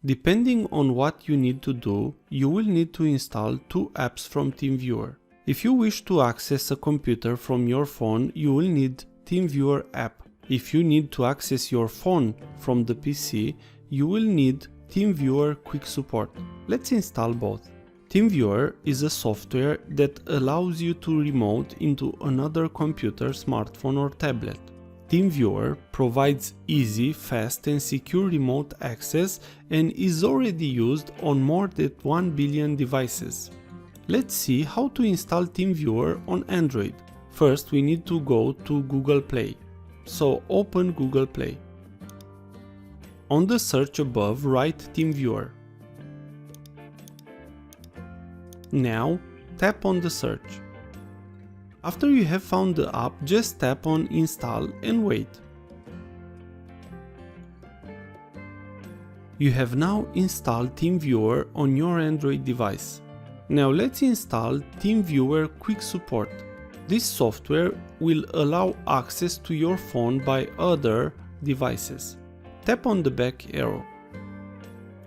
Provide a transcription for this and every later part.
Depending on what you need to do, you will need to install two apps from TeamViewer. If you wish to access a computer from your phone, you will need TeamViewer app. If you need to access your phone from the PC, you will need TeamViewer Quick Support. Let's install both. TeamViewer is a software that allows you to remote into another computer, smartphone or tablet. TeamViewer provides easy, fast and secure remote access and is already used on more than 1 billion devices. Let's see how to install TeamViewer on Android. First, we need to go to Google Play. So open Google Play. On the search above, write TeamViewer. Now tap on the search. After you have found the app, just tap on Install and wait. You have now installed TeamViewer on your Android device. Now let's install TeamViewer Quick Support. This software will allow access to your phone by other devices. Tap on the back arrow.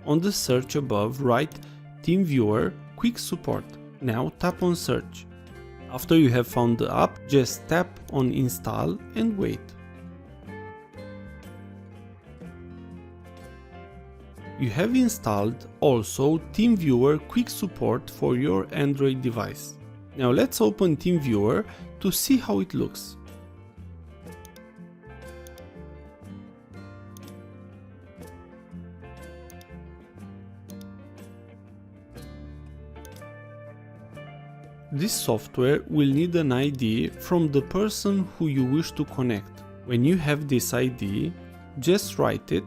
On the search above, write TeamViewer Quick Support. Now tap on Search. After you have found the app, just tap on Install and wait. You have installed also TeamViewer Quick Support for your Android device. Now let's open TeamViewer to see how it looks. This software will need an ID from the person who you wish to connect. When you have this ID, just write it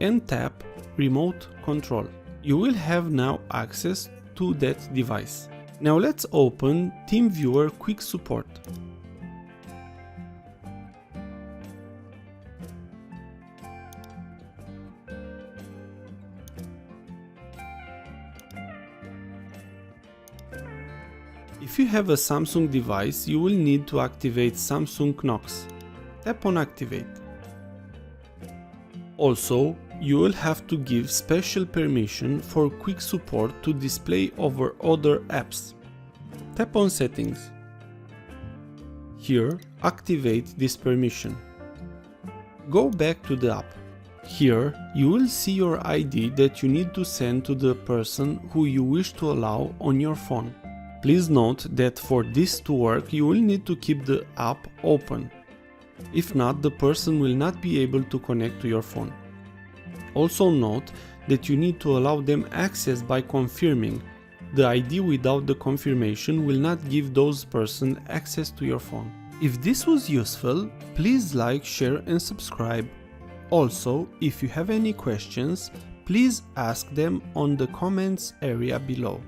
and tap Remote Control. You will have now access to that device. Now let's open TeamViewer Quick Support. If you have a Samsung device, you will need to activate Samsung Knox. Tap on Activate. Also, you will have to give special permission for Quick Support to display over other apps. Tap on Settings. Here, activate this permission. Go back to the app. Here, you will see your ID that you need to send to the person who you wish to allow on your phone. Please note that for this to work, you will need to keep the app open. If not, the person will not be able to connect to your phone. Also note that you need to allow them access by confirming. The ID without the confirmation will not give those persons access to your phone. If this was useful, please like, share and subscribe. Also, if you have any questions, please ask them on the comments area below.